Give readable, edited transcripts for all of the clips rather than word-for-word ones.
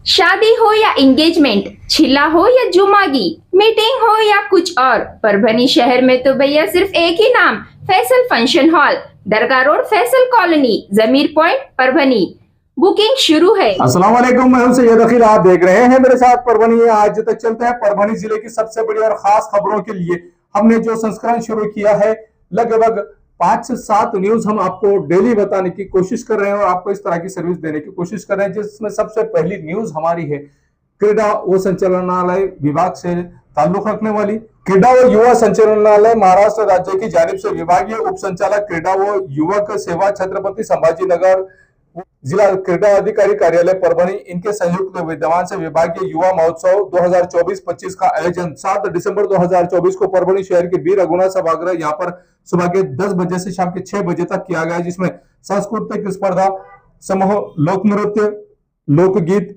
शादी हो या एंगेजमेंट, छिला हो या जुमागी, मीटिंग हो या कुछ और, परभनी शहर में तो भैया सिर्फ एक ही नाम, फैसल फंक्शन हॉल, दरगाह रोड, फैसल कॉलोनी, जमीर पॉइंट, परभनी। बुकिंग शुरू है। अस्सलाम वालेकुम, मैं हूं सैयद अखिल। आप देख रहे हैं मेरे साथ परभनी। आज तक चलते हैं परभनी जिले की सबसे बड़ी और खास खबरों के लिए। हमने जो संस्करण शुरू किया है, लगभग 5 से 7 न्यूज हम आपको डेली बताने की कोशिश कर रहे हैं और आपको इस तरह की सर्विस देने की कोशिश कर रहे हैं, जिसमें सबसे पहली न्यूज हमारी है क्रीड़ा व संचालनालय विभाग से ताल्लुक रखने वाली। क्रीड़ा व युवा संचालनालय महाराष्ट्र राज्य की जानिब से विभागीय उप संचालक क्रीड़ा व युवक सेवा छत्रपति संभाजीनगर जिला क्रीड़ा अधिकारी कार्यालय परभनी, इनके संयुक्त विद्यमान से विभागीय युवा महोत्सव 2024-25 का आयोजन 7 दिसंबर 2024 को परभनी शहर के वीर रघुनाथ सभागृह यहाँ पर सुबह के 10 बजे से शाम के 6 बजे तक किया गया, जिसमें सांस्कृतिक स्पर्धा, समूह लोक नृत्य, लोकगीत,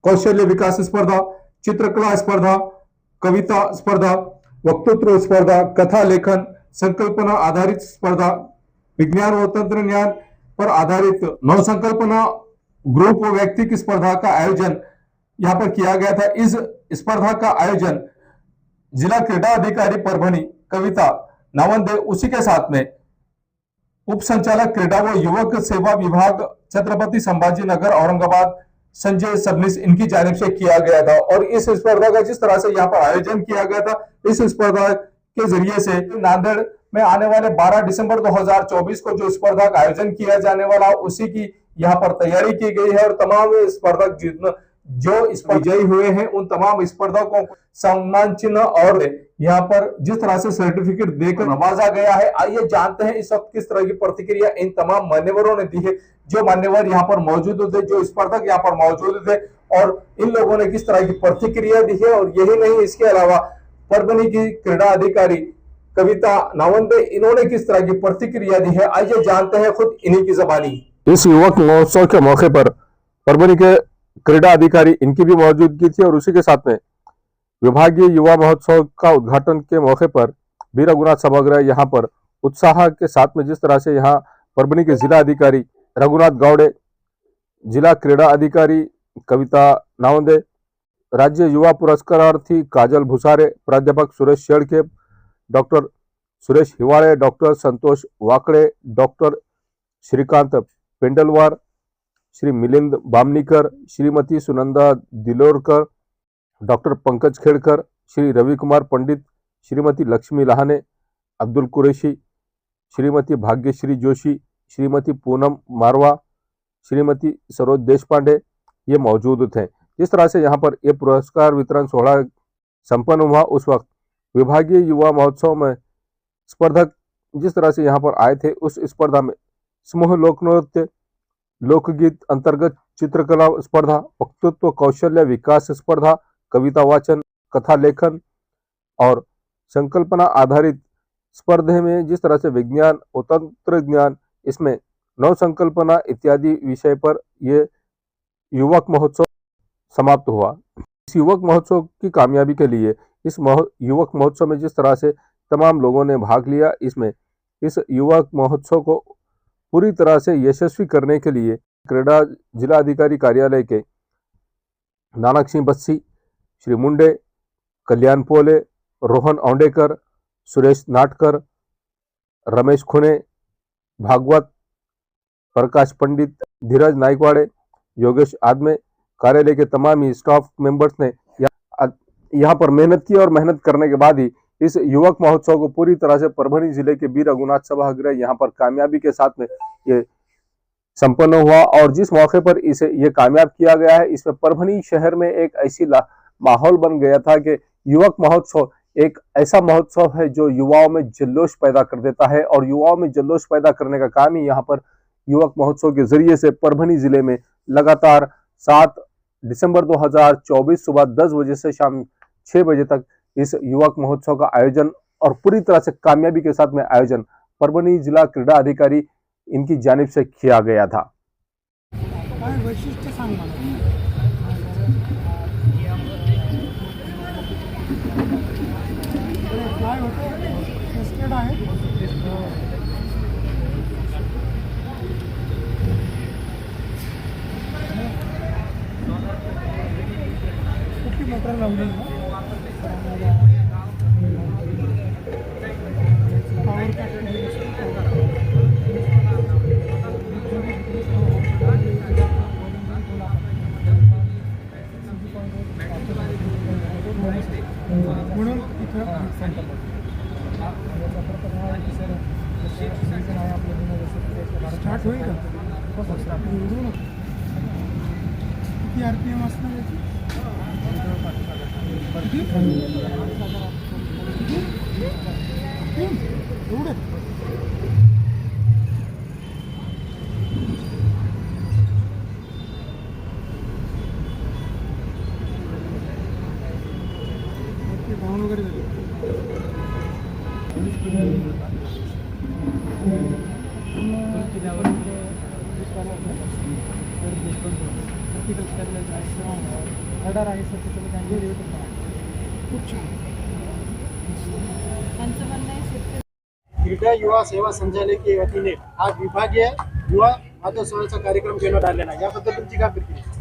कौशल्य विकास स्पर्धा, चित्रकला स्पर्धा, कविता स्पर्धा, वक्तृत्व स्पर्धा, कथा लेखन, संकल्पना आधारित स्पर्धा, विज्ञान व तंत्रज्ञान पर आधारित नवसंकल्पना ग्रुप व व्यक्ति की स्पर्धा का आयोजन यहां पर किया गया था। इस स्पर्धा का आयोजन जिला क्रीड़ा अधिकारी परभनी कविता नावंदे, उसी के साथ में उप संचालक क्रीड़ा व युवक सेवा विभाग छत्रपति संभाजीनगर औरंगाबाद संजय सबनीस, इनकी जानिब से किया गया था। और इस स्पर्धा का जिस तरह से यहाँ पर आयोजन किया गया था, इस स्पर्धा के जरिए से नांदेड़ में आने वाले 12 दिसंबर 2024 को जो स्पर्धा का आयोजन किया जाने वाला, उसी की यहाँ पर तैयारी की गई है। और तमाम स्पर्धक जो विजयी हुए हैं, उन तमाम स्पर्धकों को सम्मान चिन्ह और यहाँ पर जिस तरह से सर्टिफिकेट देकर नवाजा गया है। आइए जानते हैं इस वक्त किस तरह की प्रतिक्रिया इन तमाम मान्यवरों ने दी है। जो मान्यवर यहाँ पर मौजूद थे, जो स्पर्धक यहाँ पर मौजूद थे, और इन लोगों ने किस तरह की प्रतिक्रिया दी है। और यही नहीं, इसके अलावा परभनी की क्रीड़ा अधिकारी कविता नावंदे, इन्होंने किस तरह की प्रतिक्रिया दी है, आइए जानते हैं खुद इन्हीं की जबानी। इस युवक महोत्सव के मौके पर परभनी के क्रीड़ा अधिकारी, इनकी भी मौजूदगी थी। और उसी के साथ में विभागीय युवा महोत्सव का उद्घाटन के मौके पर वीर रघुनाथ सभागृह यहाँ पर उत्साह के साथ में जिस तरह से यहाँ परभनी के जिला अधिकारी रघुनाथ गावड़े, जिला क्रीड़ा अधिकारी कविता नावंदे, राज्य युवा पुरस्कारार्थी काजल भुसारे, प्राध्यापक सुरेश शेड़के, डॉक्टर सुरेश हिवाळे, डॉक्टर संतोष वाकड़े, डॉक्टर श्रीकांत पेंडलवार, श्री मिलिंद बामनीकर, श्रीमती सुनंदा दिलोरकर, डॉक्टर पंकज खेड़कर, श्री रविकुमार पंडित, श्रीमती लक्ष्मी लहाने, अब्दुल कुरैशी, श्रीमती भाग्यश्री जोशी, श्रीमती पूनम मारवा, श्रीमती सरोज देशपांडे, ये मौजूद थे। जिस तरह से यहाँ पर यह पुरस्कार वितरण सोहला संपन्न हुआ, उस वक्त विभागीय युवा महोत्सव में स्पर्धक जिस तरह से यहाँ पर आए थे, उस स्पर्धा में समूह लोक नृत्य, लोकगीत अंतर्गत चित्रकला स्पर्धा, वक्तृत्व कौशल्य विकास स्पर्धा, कविता वाचन, कथा लेखन और संकल्पना आधारित स्पर्धे में जिस तरह से विज्ञान और तंत्र ज्ञान, इसमें नव संकल्पना इत्यादि विषय पर यह युवक महोत्सव समाप्त हुआ। इस युवक महोत्सव की कामयाबी के लिए इस युवक महोत्सव में जिस तरह से तमाम लोगों ने भाग लिया, इसमें इस युवक महोत्सव को पूरी तरह से यशस्वी करने के लिए क्रीड़ा जिला अधिकारी कार्यालय के नानक सिंह बस्सी, श्री मुंडे, कल्याण पोले, रोहन औंडेकर, सुरेश नाटकर, रमेश खुने, भागवत, प्रकाश पंडित, धीरज नाइकवाड़े, योगेश आदमे, कार्यालय के तमाम ही स्टाफ मेंबर्स ने यहाँ पर मेहनत की। और मेहनत करने के बाद ही इस युवक महोत्सव को पूरी तरह से परभनी जिले के वीर रघुनाथ सभागृह यहाँ पर कामयाबी के साथ में ये संपन्न हुआ। और जिस मौके पर इसे ये कामयाब किया गया है, इसमें परभनी शहर में एक ऐसी माहौल बन गया था कि युवक महोत्सव एक ऐसा महोत्सव है जो युवाओं में जल्लोश पैदा कर देता है। और युवाओं में जल्लोश पैदा करने का काम ही यहाँ पर युवक महोत्सव के जरिए से परभनी जिले में लगातार 7 दिसंबर 2024 सुबह 10 बजे से शाम 6 बजे तक इस युवक महोत्सव का आयोजन और पूरी तरह से कामयाबी के साथ में आयोजन परभनी जिला क्रीड़ा अधिकारी इनकी जानिब से किया गया था। म्हणून इथं सेंटर स्टार्ट होईल का किती RPM असणार याची? एवढं धावून वगैरे झाली. आहे सर त्याच्यामध्ये खूप छान. क्रीडा युवा सेवा संचालकीय वतीने हा विभागीय युवा महोत्सवाचा कार्यक्रम घेण्यात आलेला आहे. याबद्दल तुमची काय प्रतिक्रिया?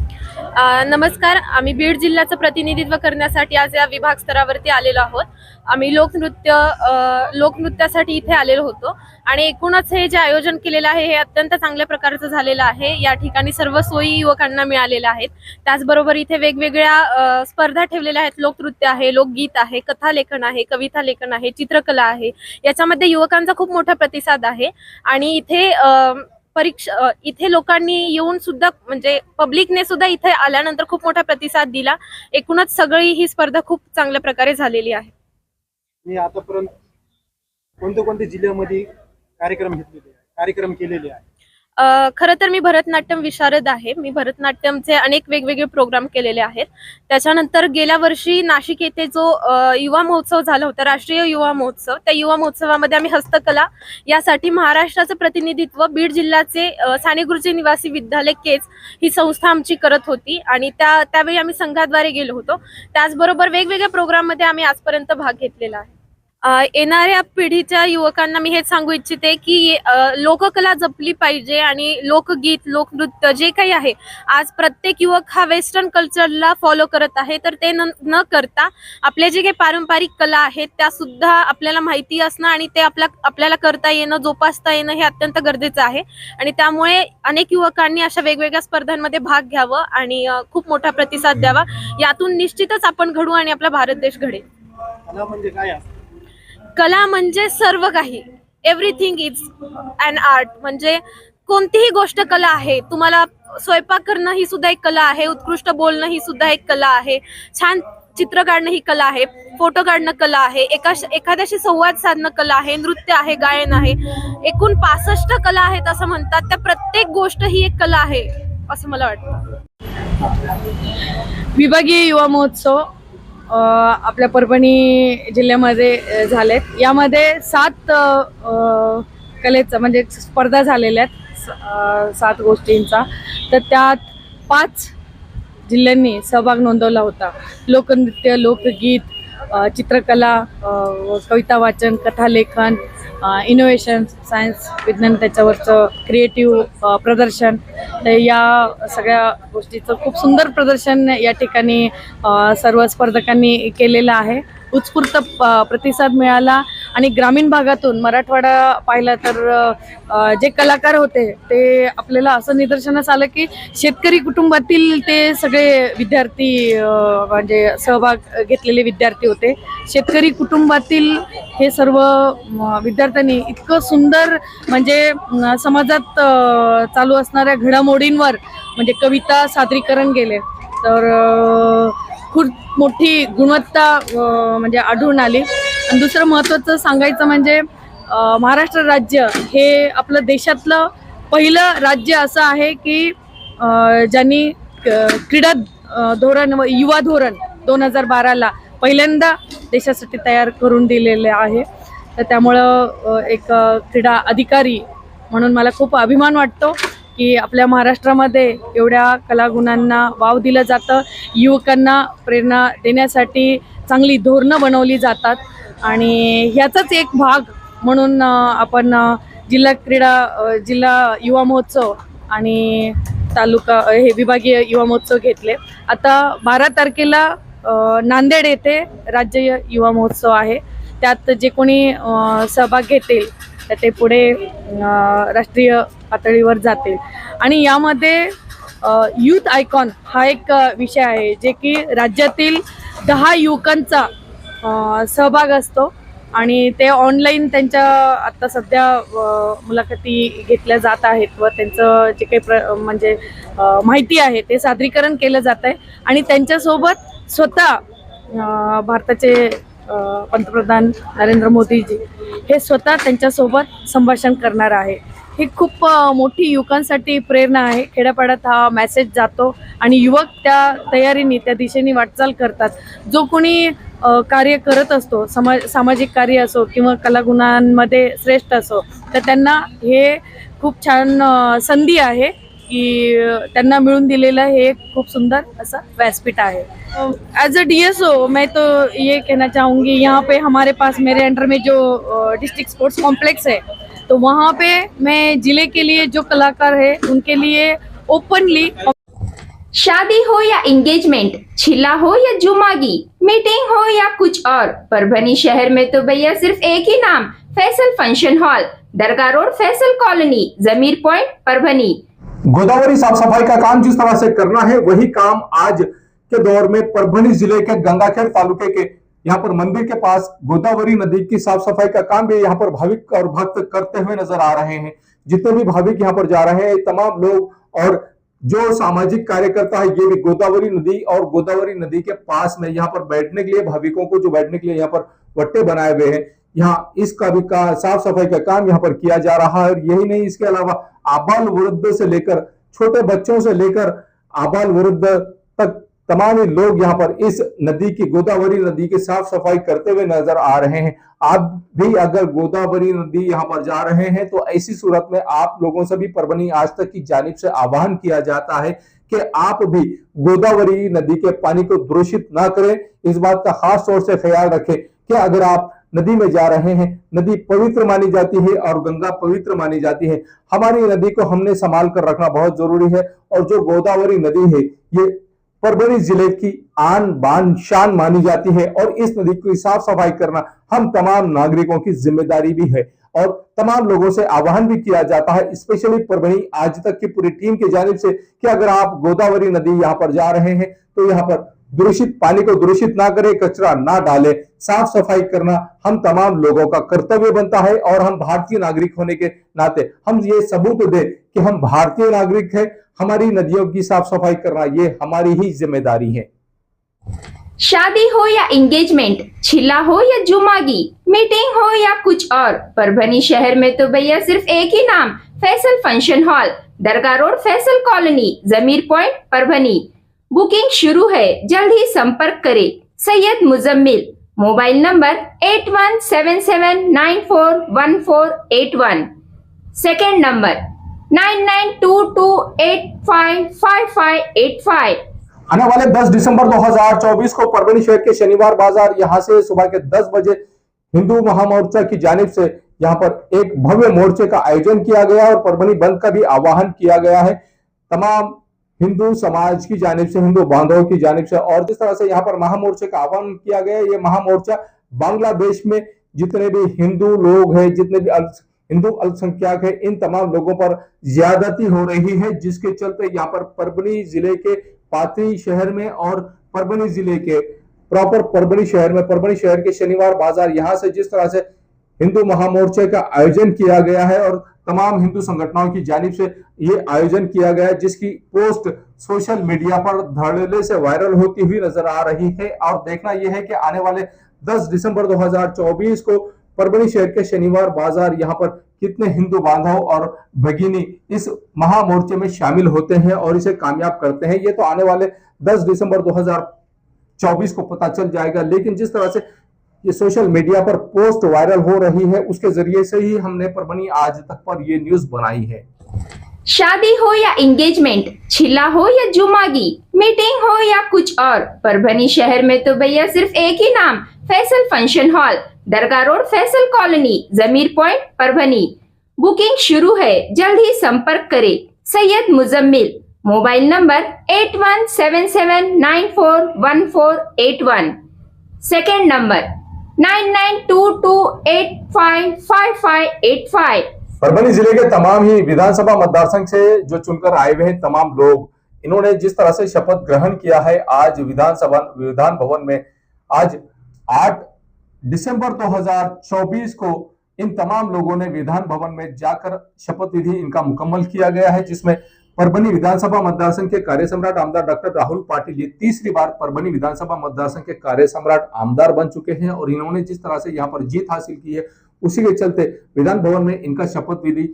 नमस्कार. आम्ही बीड जिल्ह्याचं प्रतिनिधित्व करण्यासाठी आज या विभाग स्तरावरती आलेलो आहोत. आम्ही लोकनृत्यासाठी इथे आलेलो होतो आणि एकूणच हे जे आयोजन केलेलं आहे हे अत्यंत चांगल्या प्रकारचं झालेलं आहे. या ठिकाणी सर्व सोयी युवकांना मिळालेल्या आहेत. त्याचबरोबर इथे वेगवेगळ्या स्पर्धा ठेवलेल्या आहेत. लोकनृत्य आहे, लोकगीत आहे, कथालेखन आहे, कविता लेखन आहे, चित्रकला आहे. याच्यामध्ये युवकांचा खूप मोठा प्रतिसाद आहे आणि इथे लोकांनी येऊन सुद्धा म्हणजे पब्लिकने सुद्धा इथे आल्यानंतर खूप मोठा प्रतिसाद दिला. एकूणच सगळी ही स्पर्धा खूप चांगल्या प्रकारे झालेली आहे. मी आतापर्यंत कोणत्या जिल्ह्यामध्ये कार्यक्रम केलेले आहे? खरं तर मी भरतनाट्यम विशारद आहे. मी भरतनाट्यमचे अनेक वेगवेगळे प्रोग्राम केलेले आहेत. त्याच्यानंतर गेल्या वर्षी नाशिक येथे जो युवा महोत्सव झाला होता, राष्ट्रीय युवा महोत्सव, त्या युवा महोत्सवामध्ये आम्ही हस्तकला यासाठी महाराष्ट्राचं प्रतिनिधित्व बीड जिल्ह्याचे सानेगुरुजी निवासी विद्यालय केज ही संस्था आमची करत होती आणि त्यावेळी आम्ही संघाद्वारे गेलो होतो. त्याचबरोबर वेगवेगळ्या प्रोग्राममध्ये आम्ही आजपर्यंत भाग घेतलेला आहे. येणाऱ्या पिढीच्या युवकांना मी हेच सांगू इच्छिते की लोककला जपली पाहिजे आणि लोकगीत, लोकनृत्य जे काही आहे, आज प्रत्येक युवक हा वेस्टर्न कल्चरला फॉलो करत आहे. तर ते न करता आपले जे काही पारंपरिक कला आहेत त्या सुद्धा आपल्याला माहिती असणं आणि ते आपल्याला करता येणं, जोपासता येणं हे अत्यंत गरजेचं आहे. आणि त्यामुळे अनेक युवकांनी अशा वेगवेगळ्या स्पर्धांमध्ये भाग घ्यावं आणि खूप मोठा प्रतिसाद द्यावा. यातून निश्चितच आपण घडू आणि आपला भारत देश घडेल. कला म्हणजे काय असतं? कला म्हणजे सर्व काही, एव्हरीथिंग इज अन आर्ट. म्हणजे कोणतीही गोष्ट कला आहे. तुम्हाला स्वयंपाक करणं ही सुद्धा एक कला आहे, उत्कृष्ट बोलणं ही सुद्धा एक कला आहे, छान चित्र काढणं ही कला आहे, फोटो काढणं कला आहे, एखाद्याशी संवाद साधणं कला आहे, नृत्य आहे, गायन आहे. एकूण 65 कला आहेत असं म्हणतात. त्या प्रत्येक गोष्ट ही एक कला आहे असं मला वाटतं. विभागीय युवा महोत्सव आपल्या परभणी जिल्ह्यामध्ये झालेत. यामध्ये 7 कलेचा म्हणजे स्पर्धा झालेल्या आहेत 7 गोष्टींचा. तर त्यात 5 जिल्ह्यांनी सहभाग नोंदवला होता. लोकनृत्य, लोकगीत, चित्रकला, कविता वाचन, कथालेखन, इनोव्हेशन, सायन्स, विज्ञान, त्याच्यावरचं क्रिएटिव्ह प्रदर्शन. तर या सगळ्या गोष्टीचं खूप सुंदर प्रदर्शन या ठिकाणी सर्व स्पर्धकांनी केलेलं आहे. उत्स्फूर्त प्रतिसाद मिळाला आणि ग्रामीण भागातून मराठवाडा पाहिला तर जे कलाकार होते ते आपल्याला असं निदर्शनास आलं की शेतकरी कुटुंबातील ते सगळे विद्यार्थी म्हणजे सहभाग घेतलेले विद्यार्थी होते. शेतकरी कुटुंबातील हे सर्व विद्यार्थ्यांनी इतकं सुंदर म्हणजे समाजात चालू असणाऱ्या घडामोडींवर म्हणजे कविता सादरीकरण केले. तर खूप मोठी गुणवत्ता म्हणजे आढळून आली. आणि दुसरं महत्त्वाचं सांगायचं म्हणजे महाराष्ट्र राज्य हे आपलं देशातलं पहिलं राज्य असं आहे की ज्यांनी क्रीडा धोरण व युवा धोरण 2012ला पहिल्यांदा देशासाठी तयार करून दिलेले आहे. तर त्यामुळं एक क्रीडा अधिकारी म्हणून मला खूप अभिमान वाटतो की आपल्या महाराष्ट्रामध्ये एवढ्या कलागुणांना वाव दिलं जातं. युवकांना प्रेरणा देण्यासाठी चांगली धोरणं बनवली जातात आणि ह्याचाच एक भाग म्हणून आपण जिल्हा युवा महोत्सव आणि तालुका हे विभागीय युवा महोत्सव घेतले. आता 12 तारखेला नांदेड येथे राज्य युवा महोत्सव आहे. त्यात जे कोणी सहभाग घेतील तर ते पुढे राष्ट्रीय पातळीवर जातील. आणि यामध्ये यूथ आयकॉन हा एक विषय आहे जे की राज्यातील 10 युवकांचा सहभाग असतो आणि ते ऑनलाईन त्यांच्या आता सध्या मुलाखती घेतल्या जात आहेत व त्यांचं जे काही म्हणजे माहिती आहे ते सादरीकरण केलं जात आहे. आणि त्यांच्यासोबत स्वतः भारताचे पंतप्रधान नरेंद्र मोदीजी हे स्वतः त्यांच्यासोबत संभाषण करणार आहे. ही खूप मोठी युवकांसाठी प्रेरणा आहे. खेड्यापाड्यात हा मेसेज जातो आणि युवक त्या तयारीने त्या दिशेने वाटचाल करतात. जो कोणी कार्य करत असतो, सामाजिक कार्य असो किंवा कलागुणांमध्ये श्रेष्ठ असो, तर त्यांना हे खूप छान संधी आहे की त्यांना मिळून दिलेलं हे एक खूप सुंदर असं व्यासपीठ आहे. एज अ DSO मैं तो ये कहना चाहूँगी, यहाँ पे हमारे पास मेरे अंडर में जो डिस्ट्रिक्ट स्पोर्ट्स कॉम्प्लेक्स है तो वहाँ पे मैं जिले के लिए जो कलाकार है उनके लिए ओपनली शादी हो या एंगेजमेंट, छिला हो या जुमागी, मीटिंग हो या कुछ और, परभनी शहर में तो भैया सिर्फ एक ही नाम, फैसल फंक्शन हॉल, दरगाह रोड, फैसल कॉलोनी, जमीर पॉइंट, परभनी। गोदावरी साफ सफाई का काम जिस तरह से करना है वही काम आज के दौर में परभनी जिले के गंगाखेड़ तालुके के यहाँ पर मंदिर के पास गोदावरी नदी की साफ सफाई का काम भी यहाँ पर भाविक और भक्त करते हुए नजर आ रहे हैं। जितने भी भाविक यहाँ पर जा रहे हैं तमाम लोग और जो सामाजिक कार्यकर्ता है ये भी गोदावरी नदी और गोदावरी नदी के पास में यहाँ पर बैठने के लिए भाविकों को जो बैठने के लिए यहाँ पर वट्टे बनाए हुए हैं, यहाँ इसका भी साफ सफाई का काम यहाँ पर किया जा रहा है। और यही नहीं, इसके अलावा आबाल वृद्ध से लेकर छोटे बच्चों से लेकर आबाल वृद्ध तक तमाम लोग यहाँ पर इस नदी की गोदावरी नदी की साफ सफाई करते हुए नजर आ रहे हैं। आप भी अगर गोदावरी नदी यहाँ पर जा रहे हैं तो ऐसी सूरत में आप लोगों से भी परभनी आज तक की जानिब से आह्वान किया जाता है कि आप भी गोदावरी नदी के पानी को दूषित ना करें। इस बात का खास तौर से ख्याल रखें कि अगर आप नदी में जा रहे हैं, नदी पवित्र मानी जाती है और गंगा पवित्र मानी जाती है। हमारी नदी को हमने संभाल कर रखना बहुत जरूरी है। और जो गोदावरी नदी है ये परभनी जिले की आन बान शान मानी जाती है और इस नदी की साफ सफाई करना हम तमाम नागरिकों की जिम्मेदारी भी है। और तमाम लोगों से आह्वान भी किया जाता है, स्पेशली परभनी आज तक की पूरी टीम की जानिब से, कि अगर आप गोदावरी नदी यहाँ पर जा रहे हैं तो यहाँ पर दूषित पानी को दूषित ना करें, कचरा ना डालें। साफ सफाई करना हम तमाम लोगों का कर्तव्य बनता है और हम भारतीय नागरिक होने के नाते हम ये सबूत दें कि हम भारतीय नागरिक हैं। हमारी नदियों की साफ सफाई करना ये हमारी ही जिम्मेदारी है। शादी हो या एंगेजमेंट, छिला हो या जुमागी, मीटिंग हो या कुछ और, परभनी शहर में तो भैया सिर्फ एक ही नाम, फैसल फंक्शन हॉल, दरगाह रोड, फैसल कॉलोनी, जमीर पॉइंट, परभनी। बुकिंग शुरू है, जल्द ही संपर्क करें। Syed Muzammil, mobile number 8177941481, second number 9922855585। आने वाले 10 दिसंबर 2024 को परभनी शहर के शनिवार बाजार यहाँ से सुबह के 10 बजे हिंदू महामोर्चा की जानिब से यहाँ पर एक भव्य मोर्चे का आयोजन किया गया और परभनी बंद का भी आह्वान किया गया है तमाम हिंदू समाज की जानिब से, हिंदू बांधवों की जानिब से। और जिस तरह से यहाँ पर महामोर्चे का आह्वान किया गया, ये महामोर्चा बांग्लादेश में जितने भी हिंदू लोग हैं, जितने भी हिंदू अल्पसंख्यक है, इन तमाम लोगों पर ज्यादती हो रही है, जिसके चलते यहाँ पर परभनी जिले के पाथरी शहर में और परभनी जिले के प्रॉपर परभनी शहर में, परभनी शहर के शनिवार बाजार यहाँ से जिस तरह से हिंदू महामोर्चे का आयोजन किया गया है और तमाम हिंदू संगठनों की जानिब से ये आयोजन किया गया है, जिसकी पोस्ट सोशल मीडिया पर धड़ल्ले से वायरल होती हुई नजर आ रही है। और देखना यह है कि आने वाले 10 दिसंबर 2024 को परभनी शहर के शनिवार बाजार यहाँ पर कितने हिंदू बांधव और भगिनी इस महामोर्चे में शामिल होते हैं और इसे कामयाब करते हैं, ये तो आने वाले 10 दिसंबर 2024 को पता चल जाएगा। लेकिन जिस तरह से ये सोशल मीडिया पर पोस्ट वायरल हो रही है, उसके जरिए से ही हमने परभनी आज तक पर ये न्यूज बनाई है। शादी हो या एंगेजमेंट, छिला हो या जुमागी, मीटिंग हो या कुछ और, परभनी शहर में तो भैया सिर्फ एक ही नाम, फैसल फंक्शन हॉल, दरगाह रोड, फैसल कॉलोनी, जमीर पॉइंट, परभनी। बुकिंग शुरू है, जल्द ही संपर्क करें। Syed Muzammil, mobile number 8177941481। Second number 9922855585। Parbhani जिले के तमाम ही विधानसभा मतदार से जो चुनकर आए हुए हैं तमाम लोग, इन्होंने जिस तरह से शपथ ग्रहण किया है आज विधान भवन में, आज 8 दिसंबर 2024 को इन तमाम लोगों ने विधान भवन में जाकर शपथ विधि इनका मुकम्मल किया गया है, जिसमें परभनी विधानसभा मतदार संघ के कार्य सम्राट आमदार डॉक्टर राहुल पाटिल ये तीसरी बार परभनी विधानसभा मतदार संघ के कार्य सम्राट आमदार बन चुके हैं और इन्होंने जिस तरह से यहाँ पर जीत हासिल की है उसी के चलते विधान भवन में इनका शपथ विधि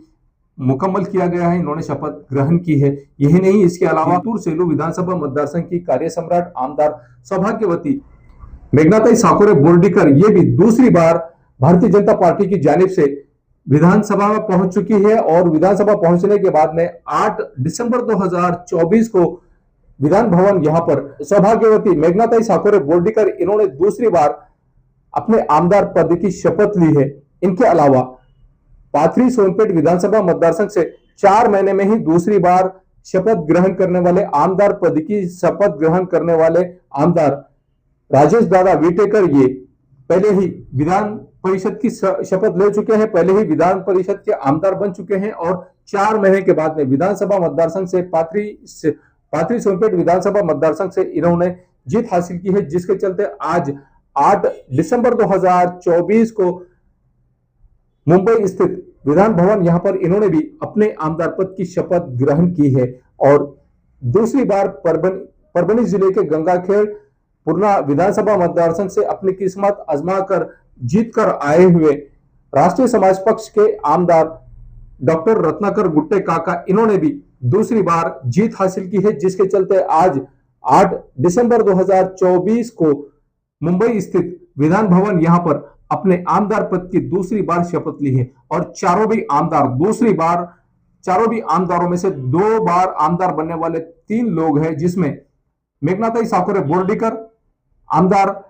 मुकम्मल किया गया है, इन्होंने शपथ ग्रहण की है। यही नहीं, इसके अलावा तुर सेलू विधानसभा मतदार संघ की कार्य सम्राट आमदार सौभाग्यवती मेघनाताई साकोरे बोर्डीकर ये भी दूसरी बार भारतीय जनता पार्टी की जानिब से विधानसभा में पहुंच चुकी है और विधानसभा पहुंचने के बाद में 8 दिसंबर 2024 को विधान भवन यहां पर सौभाग्यवती मेघनाताई साकोरे बोर्डीकर इन्होंने दूसरी बार अपने आमदार पद की शपथ ली है। इनके अलावा पाथरी सोनपेट विधानसभा मतदार संघ से 4 महीने में ही दूसरी बार शपथ ग्रहण करने वाले आमदार पद की शपथ ग्रहण करने वाले आमदार राजेश दादा विटेकर ये पहले ही विधान परिषद की शपथ ले चुके हैं, पहले ही विधान परिषद के आमदार बन चुके हैं और 4 महीने के बाद में विधानसभा मतदार संघ से पाथरी सोनपेट विधानसभा मतदार संघ से इन्होंने जीत हासिल की है, जिसके चलते आज 8 दिसंबर 2024 को मुंबई स्थित विधान भवन यहां पर इन्होंने भी अपने आमदार पद की शपथ ग्रहण की है और दूसरी बार परभनी जिले के गंगाखेड़ पूर्णा विधानसभा मतदार संघ से अपनी किस्मत आजमा कर जीत कर आए हुए राष्ट्रीय समाज पक्ष के आमदार डॉक्टर रत्नाकर गुट्टे काका इन्होंने भी दूसरी बार जीत हासिल की है, जिसके चलते आज 8 दिसंबर 2024 को मुंबई स्थित विधान भवन यहां पर अपने आमदार पद की दूसरी बार शपथ ली है और चारों भी आमदारों में से 2 बार आमदार बनने वाले 3 लोग हैं, जिसमें मेघनाताई साकोरे बोर्डीकर, आमदार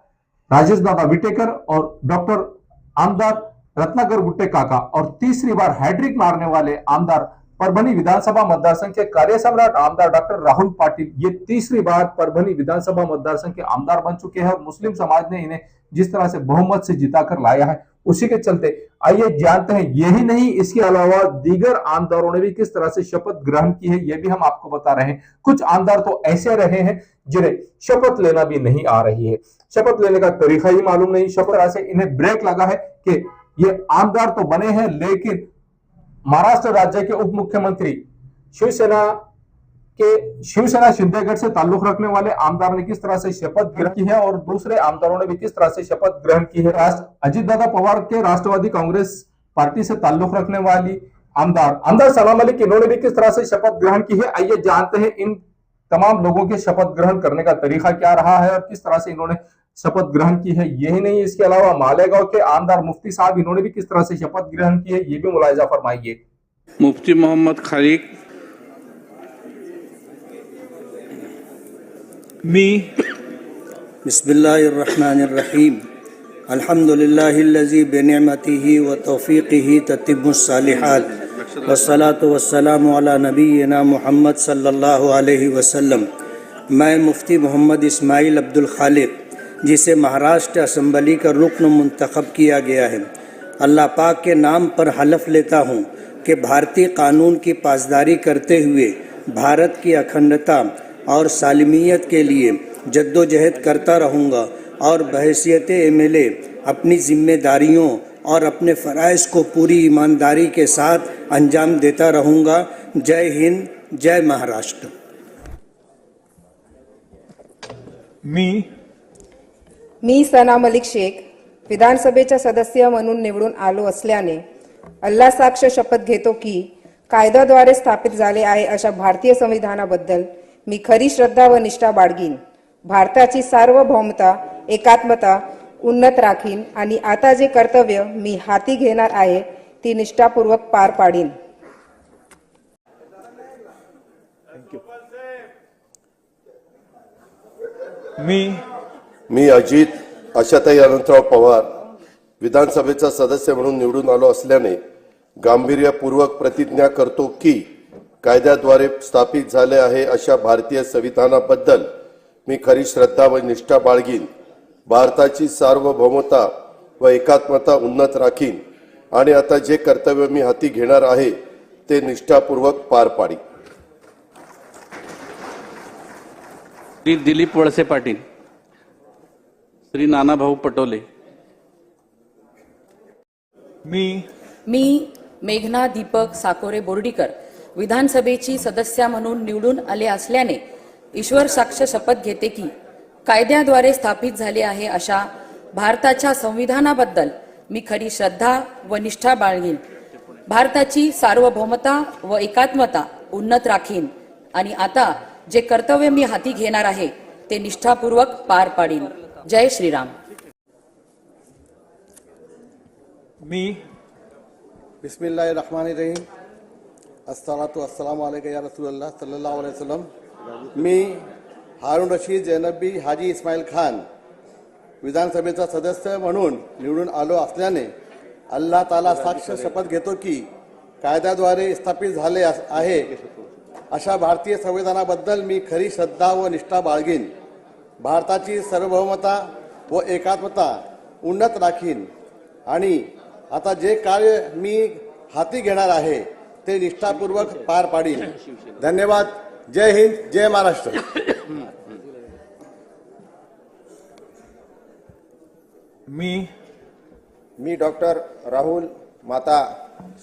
राजेश दादा विटेकर और डॉक्टर आमदार रत्नाकर गुट्टे काका और तीसरी बार हैट्रिक मारने वाले आमदार परभनी विधानसभा मतदार संघ के कार्य सम्राट आमदार डॉक्टर राहुल पाटिल ये तीसरी बार परभनी विधानसभा मतदार संघ के आमदार बन चुके हैं और मुस्लिम समाज ने इन्हें जिस तरह से बहुमत से जिताकर लाया है उसी के चलते आइए जानते हैं, यही नहीं इसके अलावा दीगर आमदारों ने भी किस तरह से शपथ ग्रहण की है, यह भी हम आपको बता रहे हैं। कुछ आमदार तो ऐसे रहे हैं जिन्हें शपथ लेना भी नहीं आ रही है, शपथ लेने का तरीका ही मालूम नहीं, शपथ से इन्हें ब्रेक लगा है कि ये आमदार तो बने हैं लेकिन महाराष्ट्र राज्य के उप मुख्यमंत्री शिवसेना शिंदेगढ़ से ताल्लुक रखने वाले आमदार ने किस तरह से शपथ ग्रहण की है और दूसरे आमदारों ने भी किस तरह से शपथ ग्रहण की है। अजित दादा पवार के राष्ट्रवादी कांग्रेस पार्टी से ताल्लुक रखने वाली आमदार सलाम मलिक इन्होंने भी किस तरह से शपथ ग्रहण की है। आइए जानते हैं इन तमाम लोगों के शपथ ग्रहण करने का तरीका क्या रहा है और किस तरह से इन्होंने शपथ ग्रहण की है। यही नहीं, इसके अलावा मालेगांव के आमदार मुफ्ती साहब इन्होंने भी किस तरह से शपथ ग्रहण की है, ये भी मुलाहिजा फरमाइए। मुफ्ती मोहम्मद खालिक। बिस्मिल्लाहिर्रहमानिर्रहीम अल्हम्दुलिल्लाहिल्लज़ी बिनिअमतिही व तौफ़ीक़िही ततिम्मुस्सालिहात वस्सलातु वस्सलामु अला नबीना मुहम्मद सल्लल्लाहु अलैहि वसल्लम। मैं मुफ्ती मोहम्मद इस्माइल अब्दुल खालिक, जिसे महाराष्ट्र असम्बली का रुकन मुंतखब किया गया है, अल्लाह पाक के नाम पर हलफ लेता हूँ कि भारतीय कानून की पासदारी करते हुए भारत की अखंडता और सालमियत के लिए जद्दोजहद करता रहूँगा और बहैसियत एमएलए अपनी जिम्मेदारियों और अपने फ़राइज़ को पूरी ईमानदारी के साथ अंजाम देता रहूँगा। जय हिंद, जय महाराष्ट्र। मी सना मलिक शेख विधानसभेच्या सदस्य म्हणून निवडून आलो असल्याने अल्लाह साक्ष शपथ घेतो की कायद्याद्वारे स्थापित झाले आहे अशा भारतीय संविधानाबद्दल मी खरी श्रद्धा व निष्ठा बाळगीन, भारताची सार्वभौमता एकात्मता उन्नत राखीन आणि आता जे कर्तव्य मी हाती घेणार आहे ती निष्ठापूर्वक पार पाडीन। मी अजित आशाताई अनंतराव पवार विधानसभेचा सदस्य म्हणून निवडून आलो असल्याने गांभीर्यपूर्वक प्रतिज्ञा करतो की कायद्याद्वारे स्थापित झाले आहे अशा भारतीय संविधानाबद्दल मी खरी श्रद्धा व निष्ठा बाळगीन. भारताची सार्वभौमता व एकात्मता उन्नत राखीन आणि आता जे कर्तव्य मी हाती घेणार आहे ते निष्ठापूर्वक पार पाडीन. श्री दिलीप वळसे पाटील, श्री नानाभाऊ पटोले. मी मेघना दीपक साकोरे बोर्डीकर विधानसभेची सदस्य म्हणून निवडून आले असल्याने ईश्वर साक्ष शपथ घेते की कायद्याद्वारे स्थापित झाले आहे अशा भारताच्या संविधानाबद्दल मी खरी श्रद्धा व निष्ठा बाळगीन. भारताची सार्वभौमता व एकात्मता उन्नत राखीन आणि आता जे कर्तव्य मी हाती घेणार आहे ते निष्ठापूर्वक पार पाडीन. जय श्रीराम. बिस्मिल्लाहिर्रहमानिर्रहीम. अस्सलातु वस्सलामु अलैका या रसूलल्लाह सल्लल्लाहु अलैहि वसल्लम. मी हारून रशीद जैनबी हाजी इस्माईल खान विधानसभेचा सदस्य म्हणून निवडून आलो असल्याने अल्लाह ताला साक्ष शपथ घेतो की कायद्याद्वारे स्थापित झाले आहे अशा भारतीय संविधानाबद्दल मी खरी श्रद्धा व निष्ठा बाळगीन. भारताची सार्वभौमता व एकात्मता उन्नत राखीन आणि आता जे कार्य मी हाती घेणार आहे ते निष्ठापूर्वक पार पाडीन. धन्यवाद. जय हिंद, जय महाराष्ट्र. मी डॉक्टर राहुल माता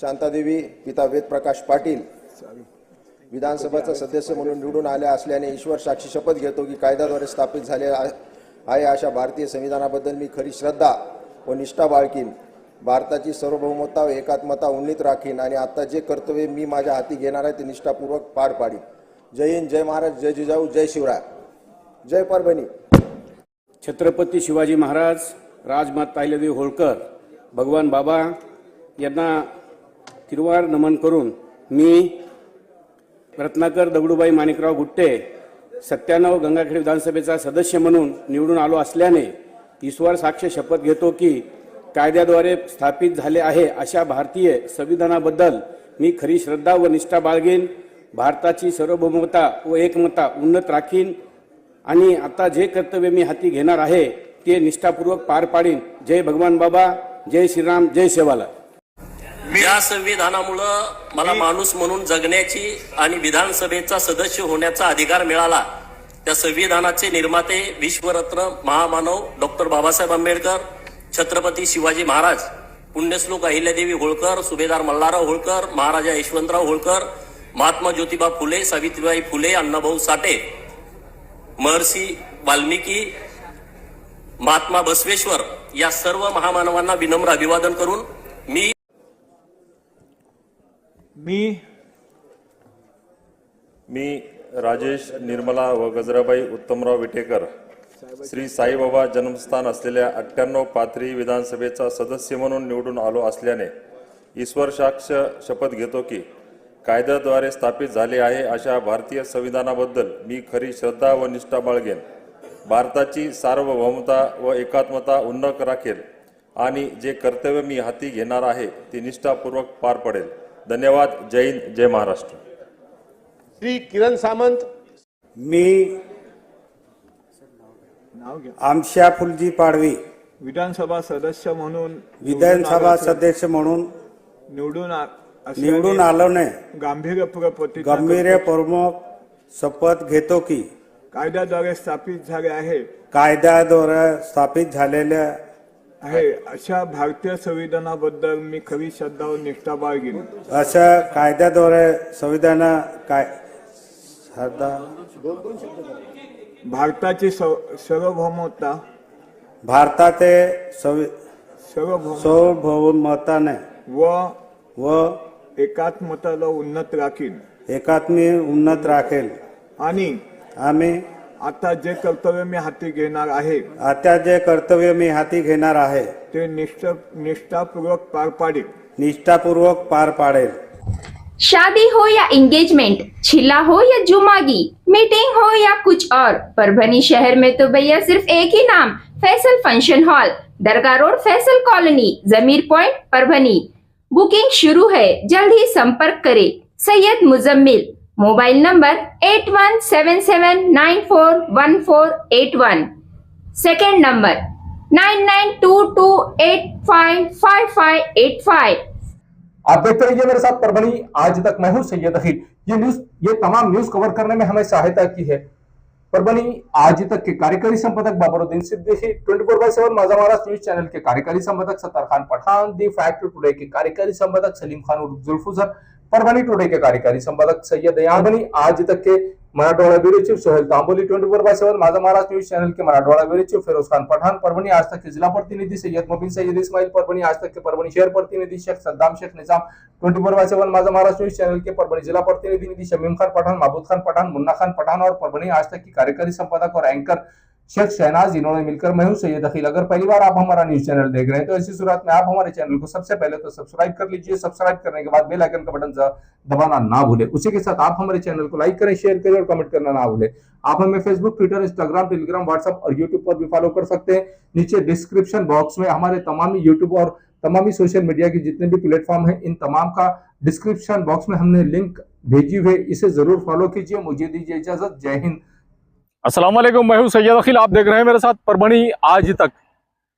शांतादेवी पिता वेद प्रकाश पाटील विधानसभेचा सदस्य म्हणून निवडून आले असल्याने ईश्वर साक्षी शपथ घेतो की कायद्याद्वारे स्थापित झाले आहे अशा भारतीय संविधानाबद्दल मी खरी श्रद्धा व निष्ठा बाळगीन. भारताची सार्वभौमता व एकात्मता उन्नीत राखीन आणि आता जे कर्तव्य मी माझ्या हाती घेणार आहे ते निष्ठापूर्वक पार पाडीन. जय हिंद, जय महाराज, जय जिजाऊ, जय शिवराय, जय परभणी. छत्रपती शिवाजी महाराज, राजमाता अहिल्यादेवी होळकर, भगवान बाबा यांना तिरवार नमन करून मी रत्नाकर दगडूबाई माणिकराव गुट्टे 97 गंगाखेड विधानसभेचा सदस्य म्हणून निवडून आलो असल्याने ईश्वर साक्ष शपथ घेतो की कायद्याद्वारे स्थापित झाले आहे अशा भारतीय संविधानाबद्दल मी खरी श्रद्धा व निष्ठा बाळगीन. भारताची सार्वभौमता व एकमता उन्नत राखीन आणि आता जे कर्तव्य मी हाती घेणार आहे ते निष्ठापूर्वक पार पाडीन. जय भगवान बाबा, जय श्रीराम, जय सेवाला. या संविधानामुळं मला माणूस म्हणून जगण्याची आणि विधानसभेचा सदस्य होण्याचा अधिकार मिळाला. त्या संविधानाचे निर्माते विश्वरत्न महामानव डॉक्टर बाबासाहेब आंबेडकर, छत्रपती शिवाजी महाराज, पुण्यश्लोक अहिल्यादेवी होळकर, सुभेदार मल्हारराव होळकर, महाराजा यशवंतराव होळकर, महात्मा ज्योतिबा फुले, सावित्रीबाई फुले, अण्णाभाऊ साठे, महर्षी वाल्मिकी, महात्मा बसवेश्वर या सर्व महामानवांना विनम्र अभिवादन करून मी राजेश निर्मला व गजराबाई उत्तमराव विटेकर श्री साईबाबा जन्मस्थान असलेल्या 98 पाथरी विधानसभेचा सदस्य म्हणून निवडून आलो असल्याने ईश्वर साक्ष शपथ घेतो की कायद्याद्वारे स्थापित झाले आहे अशा भारतीय संविधानाबद्दल मी खरी श्रद्धा व निष्ठा बाळगेन. भारताची सार्वभौमता व एकात्मता उन्नत राखेल आणि जे कर्तव्य मी हाती घेणार आहे ते निष्ठापूर्वक पार पडेल. धन्यवाद. जय हिंद, जय महाराष्ट्र. श्री किरण सामंत. मी आमशा फुलजी पाडवी विधानसभा सदस्य म्हणून निवडून आलो ने गांभीर्यपूर्वक शपथ घेतो की कायद्याद्वारे स्थापित झालेल्या आहे अशा भारतीय संविधानाबद्दल मी खरी श्रद्धा व निष्ठा बाळगीन. अशा कायद्याद्वारे भारताची सार्वभौमता सार्वभौमताने व एकात्मताला उन्नत राखेल आणि आम्ही आता जे कर्तव्य मी हाती घेणार आहे ते निष्ठापूर्वक पार पाडेल. शादी हो या एंगेजमेंट, छिला हो या जुमागी, मीटिंग हो या कुछ और, परभनी शहर में तो भैया सिर्फ एक ही नाम, फैसल फंक्शन हॉल, दरगाह रोड, फैसल कॉलोनी, जमीर पॉइंट, परभनी. बुकिंग शुरू है, जल्द ही संपर्क करें. Syed Muzammil, mobile number 8177941481, second number 9922855585। आप देखते रहिए मेरे साथ परभनी आज तक। मैं हूं सैयद अखिल। ये तमाम न्यूज कवर करने में हमें सहायता की है परभनी आज तक के कार्यकारी संपादक बाबरुद्दीन सिद्दीकी, 24/7 माझा महाराष्ट्र न्यूज चैनल के कार्यकारी संपादक Sattar Khan Pathan, the fact today के कार्यकारी संपादक सलीम खान उर्फ जुल्फुजर, परभनी टुडे के कार्यकारी संपादक सैयद परभनी आज तक के मराठवाड़ा ब्यूरो चीफ सोहेल तांबोली, 24/7 माझा महाराष्ट्र न्यूज चैनल के मराठवाड़ा ब्यूरो चीफ फिरोज खान पठान, परभनी आज तक के जिला प्रतिनिधि सैयद मुबीन सैयद इस्माइल, परभनी आज तक के परभनी शहर प्रतिनिधि शेख सद्दाम शेख निजाम, 24/7 माझा महाराष्ट्र न्यूज चैनल के परभनी जिला प्रतिनिधि शमीम खान पठान, महबूद खान पठान, मुन्ना खान पठान और परभनी आज तक की कार्यकारी संपादक और एंकर शेख शहनाज, इन्होंने मिलकर मैं हूं सैयद अखिल। अगर पहली बार आप हमारा न्यूज चैनल देख रहे हैं तो ऐसी सूरत में आप हमारे चैनल को सबसे पहले तो सब्सक्राइब कर लीजिए। सब्सक्राइब करने के बाद बेल आइकन का बटन दबाना ना भूले। उसी के साथ आप हमारे चैनल को लाइक करें, शेयर करें और कमेंट करना ना भूले। आप हमें Facebook, Twitter, Instagram, Telegram, WhatsApp और यूट्यूब पर भी फॉलो कर सकते हैं। नीचे डिस्क्रिप्शन बॉक्स में हमारे तमाम यूट्यूब और तमाम सोशल मीडिया के जितने भी प्लेटफॉर्म है, इन तमाम का डिस्क्रिप्शन बॉक्स में हमने लिंक भेजी हुई, इसे जरूर फॉलो कीजिए। मुझे दीजिए इजाजत। जय हिंद। अस्सलाम वालेकुम, मैं हूं सैयद अखिल। आप देख रहे हैं मेरे साथ परभनी आज तक।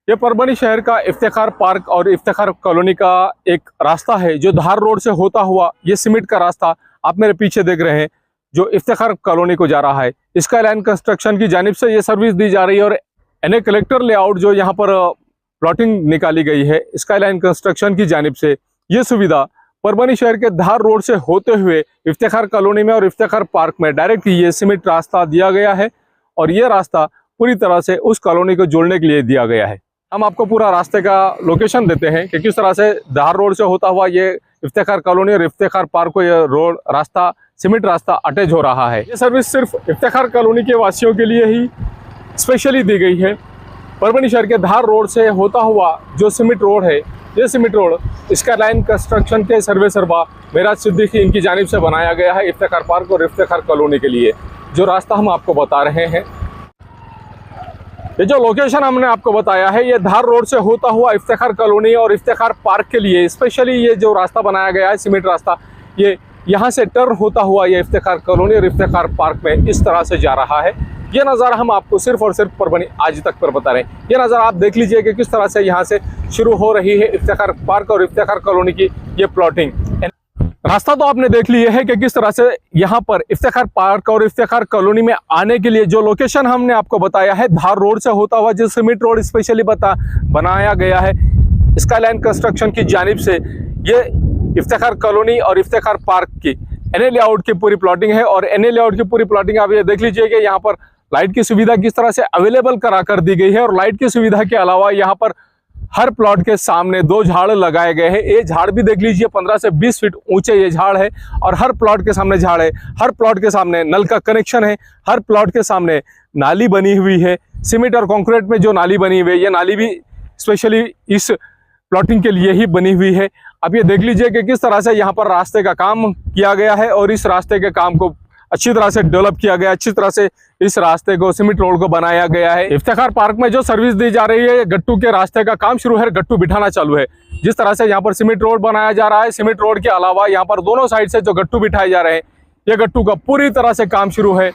ये परभनी शहर का इफ्तिखार पार्क और इफ्तिखार कॉलोनी का एक रास्ता है जो धार रोड से होता हुआ, ये सीमेंट का रास्ता आप मेरे पीछे देख रहे हैं जो इफ्तिखार कॉलोनी को जा रहा है। स्काई लाइन कंस्ट्रक्शन की जानिब से ये सर्विस दी जा रही है और एनए कलेक्टर लेआउट जो यहाँ पर प्लॉटिंग निकाली गई है स्काई लाइन कंस्ट्रक्शन की जानिब से, ये सुविधा परभनी शहर के धार रोड से होते हुए इफ्तिखार कॉलोनी में और इफ्तिखार पार्क में डायरेक्ट ये सीमेंट रास्ता दिया गया है और ये रास्ता पूरी तरह से उस कॉलोनी को जोड़ने के लिए दिया गया है। हम आपको पूरा रास्ते का लोकेशन देते हैं कि किस तरह से धार रोड से होता हुआ ये इफ्तिखार कॉलोनी और इफ्तिखार पार्क को ये रोड रास्ता सीमेंट रास्ता अटैच हो रहा है। ये सर्विस सिर्फ इफ्तिखार कॉलोनी के वासियों के लिए ही स्पेशली दी गई है। परभनी शहर के धार रोड से होता हुआ जो सीमेंट रोड है, ये cement road sky line construction के सर्वे सर्वा मेराज सिद्दीकी इनकी जानिब से बनाया गया है इफ्तिखार पार्क और इफ्तिखार कॉलोनी के लिए। जो रास्ता हम आपको बता रहे हैं, ये जो लोकेशन हमने आपको बताया है, ये धार रोड से होता हुआ इफ्तिखार कॉलोनी और इफ्तिखार पार्क के लिए स्पेशली ये जो रास्ता बनाया गया है सीमेंट रास्ता, ये यहाँ से टर्न होता हुआ ये इफ्तिखार कॉलोनी और इफ्तिखार पार्क में इस तरह से जा रहा है। ये नज़ारा हम आपको सिर्फ और सिर्फ परभनी आज तक पर बता रहे हैं। ये नज़ारा आप देख लीजिए कि किस तरह से यहाँ से शुरू हो रही है इफ्तिखार पार्क और इफ्तिखार कॉलोनी की ये प्लॉटिंग। रास्ता तो आपने देख लिया है कि किस तरह से यहाँ पर इफ्तिखार पार्क और इफ्तिखार कॉलोनी में आने के लिए जो लोकेशन हमने आपको बताया है, धार रोड से होता हुआ जो सीमेंट रोड स्पेशली बनाया गया है स्काई लाइन कंस्ट्रक्शन की जानिब से, ये इफ्तिखार कॉलोनी और इफ्तिखार पार्क की एनए लेआउट की पूरी प्लॉटिंग है। और एनए लेआउट की पूरी प्लॉटिंग आप ये देख लीजिए कि यहाँ पर लाइट की सुविधा किस तरह से अवेलेबल करा कर दी गई है। और लाइट की सुविधा के अलावा यहाँ पर हर प्लॉट के सामने 2 झाड़ लगाए गए हैं। ये झाड़ भी देख लीजिए 15 से 20 फीट ऊंचे ये झाड़ है और हर प्लॉट के सामने झाड़ है। हर प्लॉट के सामने नल का कनेक्शन है। हर प्लॉट के सामने नाली बनी हुई है। सीमेंट और कंक्रीट में जो नाली बनी हुई है, ये नाली भी स्पेशली इस प्लॉटिंग के लिए ही बनी हुई है। अब ये देख लीजिए कि किस तरह से यहाँ पर रास्ते का काम किया गया है और इस रास्ते के काम को अच्छी तरह से डेवलप किया गया, अच्छी तरह से इस रास्ते को सीमेंट रोड को बनाया गया है। इफ्तिखार पार्क में जो सर्विस दी जा रही है, गट्टू के रास्ते का काम शुरू है, गट्टू बिठाना चालू है। जिस तरह से यहाँ पर सीमेंट रोड बनाया जा रहा है, सीमेंट रोड के अलावा यहाँ पर दोनों साइड से जो गट्टू बिठाए जा रहे हैं, ये गट्टू का पूरी तरह से काम शुरू है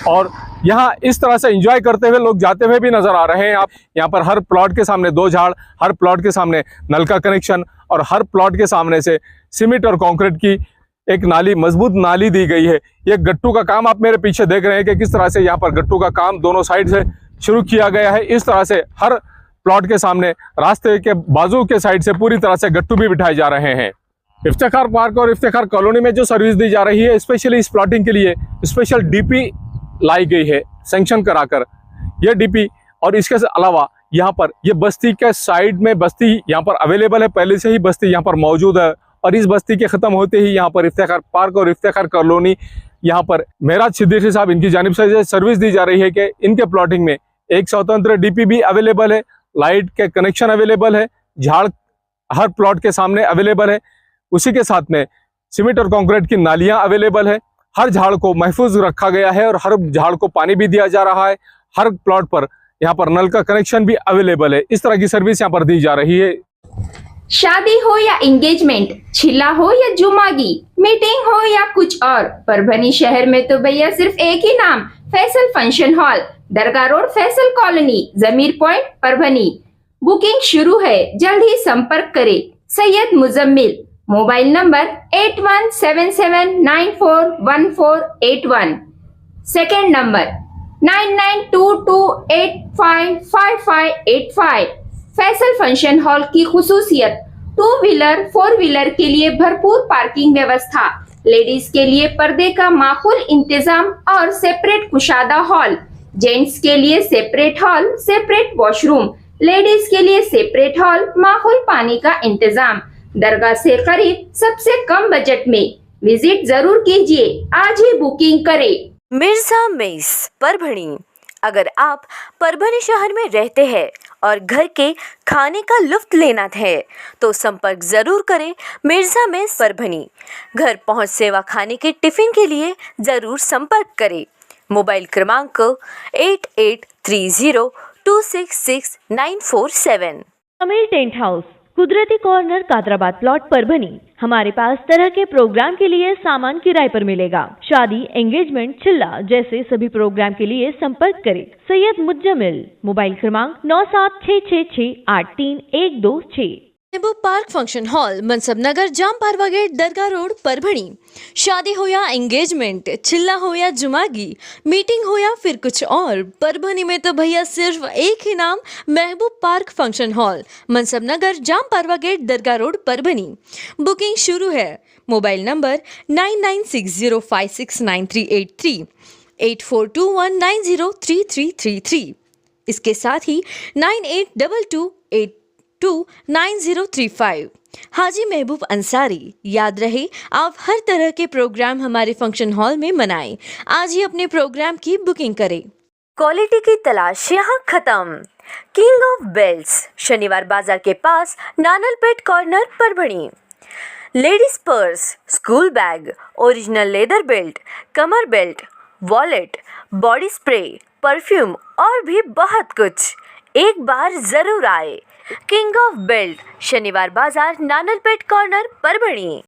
और यहाँ इस तरह से एंजॉय करते हुए लोग जाते हुए भी नजर आ रहे हैं। आप यहाँ पर हर प्लॉट के सामने 2 झाड़, हर प्लॉट के सामने नल का कनेक्शन और हर प्लॉट के सामने से सीमेंट और कंक्रीट की एक नाली, मजबूत नाली दी गई है। ये गट्टू का काम आप मेरे पीछे देख रहे हैं कि किस तरह से यहाँ पर गट्टू का काम दोनों साइड से शुरू किया गया है। इस तरह से हर प्लॉट के सामने रास्ते के बाजू के साइड से पूरी तरह से गट्टू भी बिठाए जा रहे हैं। इफ्तिखार पार्क और इफ्तिखार कॉलोनी में जो सर्विस दी जा रही है, स्पेशली इस प्लॉटिंग के लिए स्पेशल डीपी लाई गई है सैंक्शन कराकर। ये डीपी और इसके अलावा यहाँ पर ये बस्ती के साइड में बस्ती यहाँ पर अवेलेबल है, पहले से ही बस्ती यहाँ पर मौजूद है और इस बस्ती के ख़त्म होते ही यहाँ पर इफ्तिखार पार्क और इफ्तिखार कॉलोनी यहाँ पर मेराज सिद्दीकी साहब इनकी जानिब से सर्विस दी जा रही है कि इनके प्लॉटिंग में एक स्वतंत्र डीपी भी अवेलेबल है, लाइट के कनेक्शन अवेलेबल है, झाड़ हर प्लॉट के सामने अवेलेबल है। उसी के साथ में सीमेंट और कंक्रीट की नालियाँ अवेलेबल है। हर झाड़ को महफूज रखा गया है और हर झाड़ को पानी भी दिया जा रहा है। हर प्लॉट पर यहाँ पर नल का कनेक्शन भी अवेलेबल है। इस तरह की सर्विस यहाँ पर दी जा रही है। शादी हो या एंगेजमेंट, छिला हो या जुमागी, मीटिंग हो या कुछ और, परभनी शहर में तो भैया सिर्फ एक ही नाम, फैसल फंक्शन हॉल, दरगाह रोड, फैसल कॉलोनी, जमीर पॉइंट, परभनी। बुकिंग शुरू है, जल्द ही संपर्क करें। Syed Muzammil, mobile number 8177941481, second number 9922855585। Faisal function hall की खुसूसियत, 2 व्हीलर 4 व्हीलर के लिए भरपूर पार्किंग व्यवस्था, लेडीज के लिए पर्दे का माकूल इंतजाम और सेपरेट कुशादा हॉल, जेंट्स के लिए separate hall, separate washroom, ladies के लिए सेपरेट हॉल, माकूल पानी का इंतजाम, दरगाह से करीब, सबसे कम बजट में। विजिट जरूर कीजिए, आज ही बुकिंग करें। मिर्जा मेस परभणी। अगर आप परभणी शहर में रहते हैं और घर के खाने का लुत्फ लेना है तो संपर्क जरूर करें मिर्जा मेस परभणी। घर पहुंच सेवा खाने के टिफिन के लिए जरूर संपर्क करें। मोबाइल क्रमांक 8830266947। अमीर टेंट हाउस, कुदरती कॉर्नर, कादराबाद प्लॉट, परभनी। हमारे पास तरह के प्रोग्राम के लिए सामान किराए पर मिलेगा। शादी, एंगेजमेंट, चिल्ला जैसे सभी प्रोग्राम के लिए संपर्क करें सैयद मुज्जमिल। मोबाइल क्रमांक 9766683126। महबूब पार्क फंक्शन हॉल, मनसब नगर, जाम पारवा गेट, दरगाह रोड, परभणी। शादी हो या एंगेजमेंट, चिल्ला हो या जुमागी, मीटिंग हो या फिर कुछ और, परभणी में तो भैया सिर्फ एक ही नाम, महबूब पार्क फंक्शन हॉल, मनसब नगर, जाम पारवा गेट, दरगाह रोड, परभणी। बुकिंग शुरू है। Mobile number 9960569383, 8421903333। इसके साथ ही 9822829035। हाजी महबूब अंसारी। याद रहे, आप हर तरह के प्रोग्राम हमारे फंक्शन हॉल में मनाएं। आज ही अपने प्रोग्राम की बुकिंग करें। क्वालिटी की तलाश यहाँ खत्म। किंग ऑफ बेल्ट्स, शनिवार बाजार के पास, Nanalpeth corner, Parbhani. Ladies purse, school bag, original leather belt, कमर belt, wallet, body spray, perfume और भी बहुत कुछ। एक बार जरूर आए। किंग ऑफ बेल्ट, शनिवार बाजार, नानलपेट कॉर्नर, परभणी।